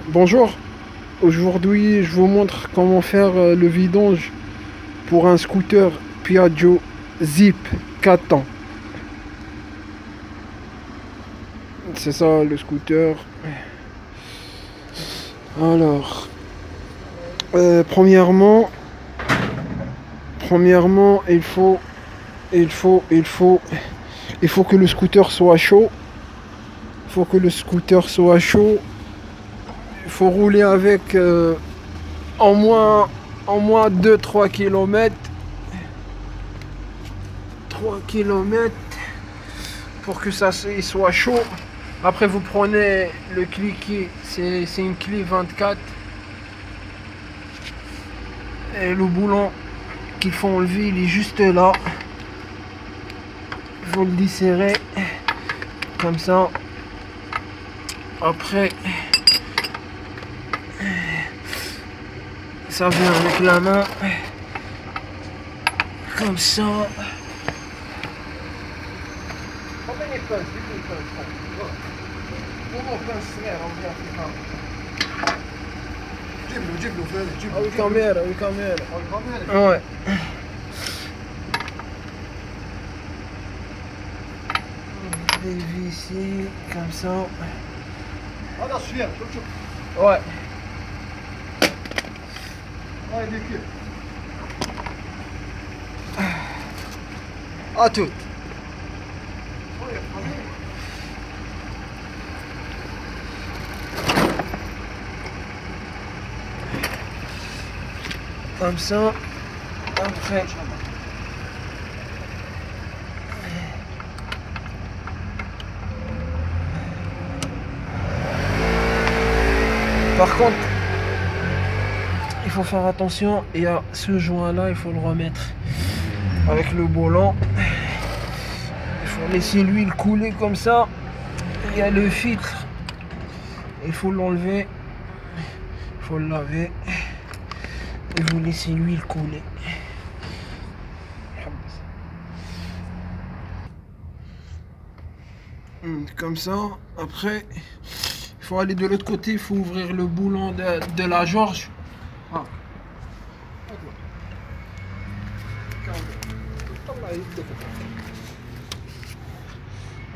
Bonjour, aujourd'hui je vous montre comment faire le vidange pour un scooter Piaggio Zip 4 ans. C'est ça le scooter. Alors, premièrement, il faut que le scooter soit chaud. Il faut que le scooter soit chaud. Il faut rouler avec en moins 2-3 km. 3 km pour que ça soit chaud. Après vous prenez le cliquet, c'est une clé 24 et le boulon qu'il faut enlever il est juste là. Vous le desserrez comme ça. Après ça vient avec la main comme ça. الكاميرا ouais. Ici comme ça. Ouais. À tout. Comme ça. Après. Par contre, il faut faire attention. Il y a ce joint là, il faut le remettre avec le boulon. Il faut laisser l'huile couler comme ça. Il y a le filtre. Il faut l'enlever. Il faut le laver. Et vous laissez l'huile couler. Comme ça. Après, il faut aller de l'autre côté. Il faut ouvrir le boulon de la George. Ah.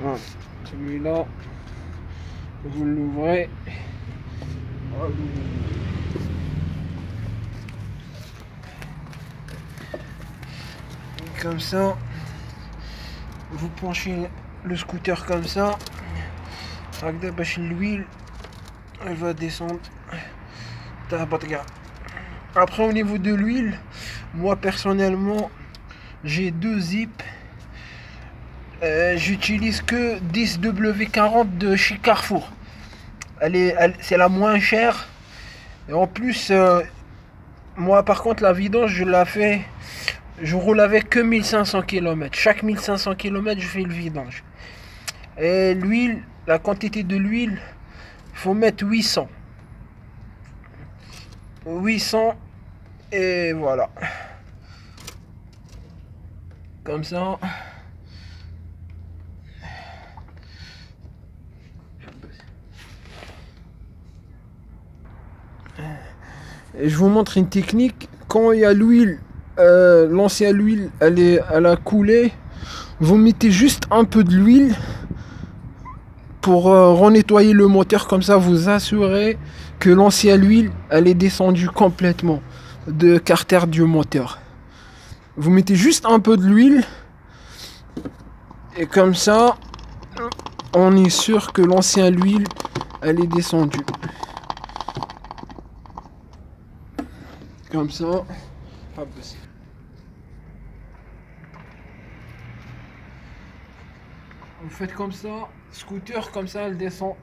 Voilà. Celui-là, vous l'ouvrez. Comme ça, vous penchez le scooter comme ça. L'huile, elle va descendre. Après, au niveau de l'huile, moi personnellement, j'ai deux zips. J'utilise que 10W40 de chez Carrefour. C'est la moins chère. Et en plus, moi par contre, la vidange, je roule avec que 1500 km. Chaque 1500 km, je fais le vidange. Et l'huile, la quantité de l'huile, il faut mettre 800. 800 et voilà. Comme ça. Et je vous montre une technique. Quand il y a l'huile, l'ancienne huile, elle a coulé. Vous mettez juste un peu de l'huile pour renettoyer le moteur. Comme ça, vous assurez que l'ancienne huile, elle est descendue complètement de carter du moteur. Vous mettez juste un peu de l'huile. Et comme ça, on est sûr que l'ancienne huile, elle est descendue. Comme ça. Vous faites comme ça, scooter comme ça, elle descend.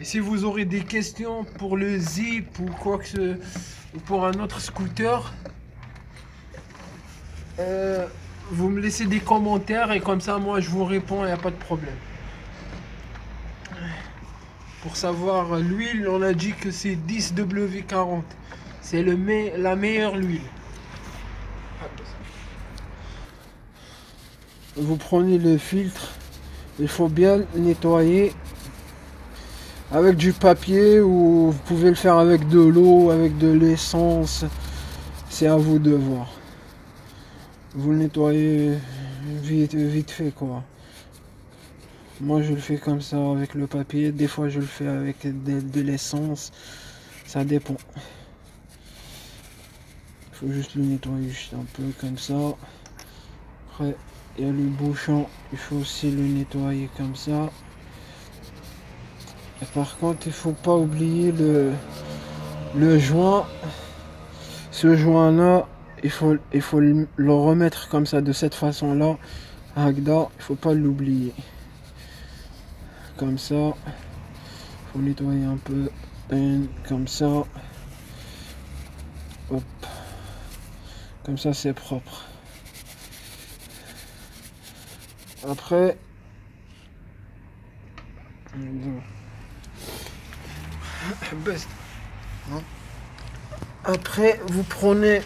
Et si vous aurez des questions pour le Zip ou quoi que ce ou pour un autre scooter, vous me laissez des commentaires et comme ça moi je vous réponds, il n'y a pas de problème. Pour savoir l'huile, on a dit que c'est 10W40. C'est la meilleure huile. vous prenez le filtre, il faut bien le nettoyer avec du papier ou vous pouvez le faire avec de l'eau, avec de l'essence, c'est à vous de voir. Vous le nettoyez vite fait quoi. Moi je le fais comme ça avec le papier, des fois je le fais avec de l'essence, ça dépend. Il faut juste le nettoyer juste un peu comme ça. Après il y a le bouchon, il faut aussi le nettoyer comme ça. Et par contre il faut pas oublier le joint. Ce joint là, il faut le remettre comme ça de cette façon là. Agda, il faut pas l'oublier. Comme ça, faut nettoyer un peu, comme ça, hop, comme ça c'est propre. Après, après vous prenez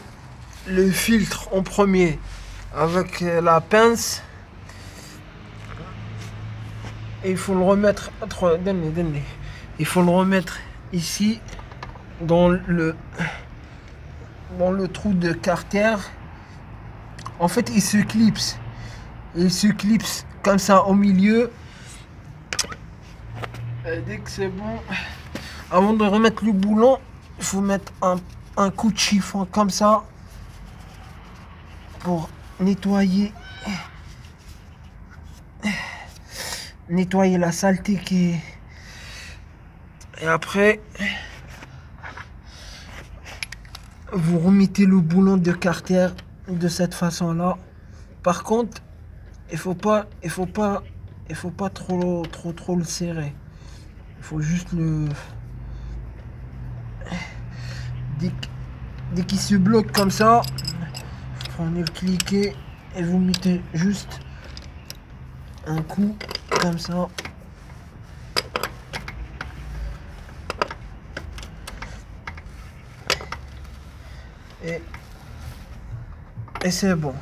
le filtre en premier avec la pince. Et il faut le remettre, il faut le remettre ici dans le trou de carter. En fait il se clipse comme ça au milieu. Et dès que c'est bon, avant de remettre le boulon, il faut mettre un coup de chiffon comme ça pour nettoyer la saleté qui est. Et après vous remettez le boulon de carter de cette façon là. Par contre il faut pas trop le serrer. Il faut juste le dès qu'il se bloque comme ça, vous prenez le cliquet et vous mettez juste un coup comme ça. Et c'est bon.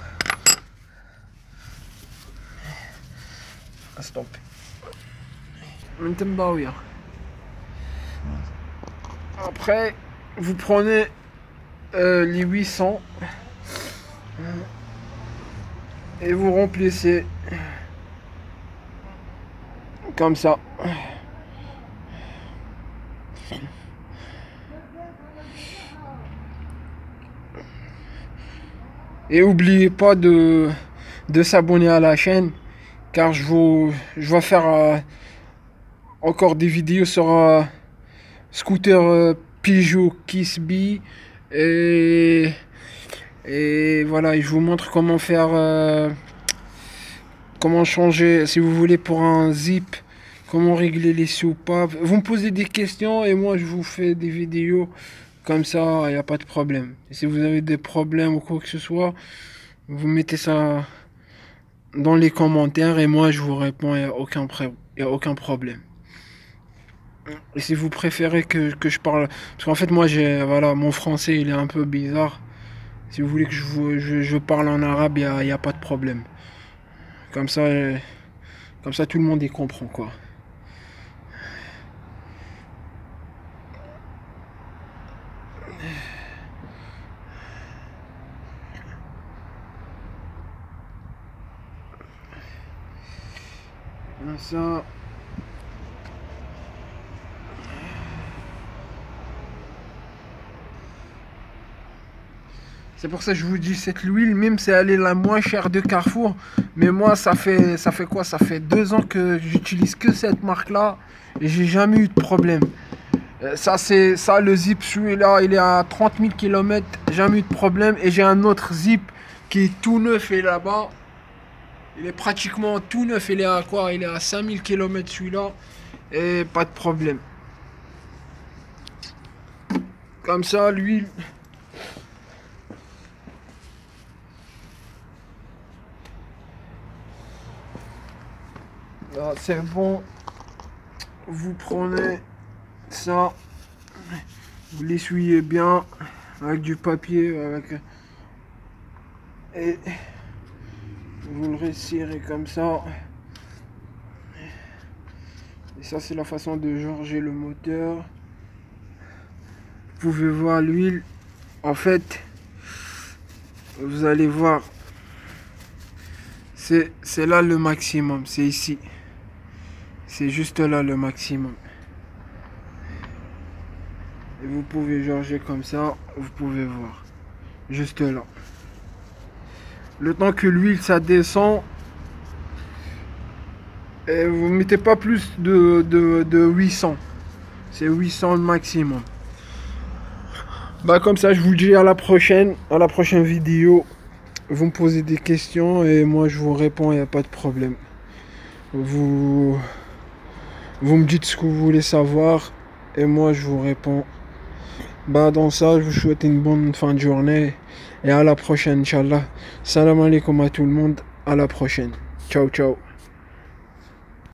Stop. Après, vous prenez les 800 et vous remplissez comme ça. Et n'oubliez pas de s'abonner à la chaîne, car je vais faire encore des vidéos sur scooter Peugeot Kisby et voilà, je vous montre comment faire, comment changer, si vous voulez, pour un zip, comment régler les soupapes. Vous me posez des questions et moi je vous fais des vidéos comme ça, il n'y a pas de problème. Et si vous avez des problèmes ou quoi que ce soit, vous mettez ça dans les commentaires et moi je vous réponds, il n'y a aucun problème. Et si vous préférez que je parle, parce qu'en fait moi voilà, mon français il est un peu bizarre. Si vous voulez que je parle en arabe, il n'y a pas de problème. Comme ça tout le monde y comprend quoi. Ça. C'est pour ça que je vous dis, cette huile, même si elle est la moins chère de Carrefour, mais moi ça fait quoi? Ça fait 2 ans que j'utilise que cette marque-là et j'ai jamais eu de problème. Ça le zip, celui-là, il est à 30 000 km, jamais eu de problème. Et j'ai un autre zip qui est tout neuf et là-bas, il est pratiquement tout neuf, il est à quoi? Il est à 5 000 km celui-là et pas de problème. Comme ça, l'huile. C'est bon, vous prenez ça, vous l'essuyez bien avec du papier, et Vous le resserrez comme ça. Et ça, c'est la façon de charger le moteur. Vous pouvez voir l'huile. En fait, vous allez voir, c'est là le maximum, c'est ici. C'est juste là le maximum. Et vous pouvez charger comme ça, vous pouvez voir. Juste là. Le temps que l'huile ça descend, et vous mettez pas plus de 800. C'est 800 le maximum. Bah comme ça, je vous dis à la prochaine vidéo. Vous me posez des questions et moi je vous réponds, il n'y a pas de problème. Vous me dites ce que vous voulez savoir et moi je vous réponds. Bah dans ça, je vous souhaite une bonne fin de journée et à la prochaine, Inch'Allah. Salam alaikum à tout le monde, à la prochaine. Ciao, ciao.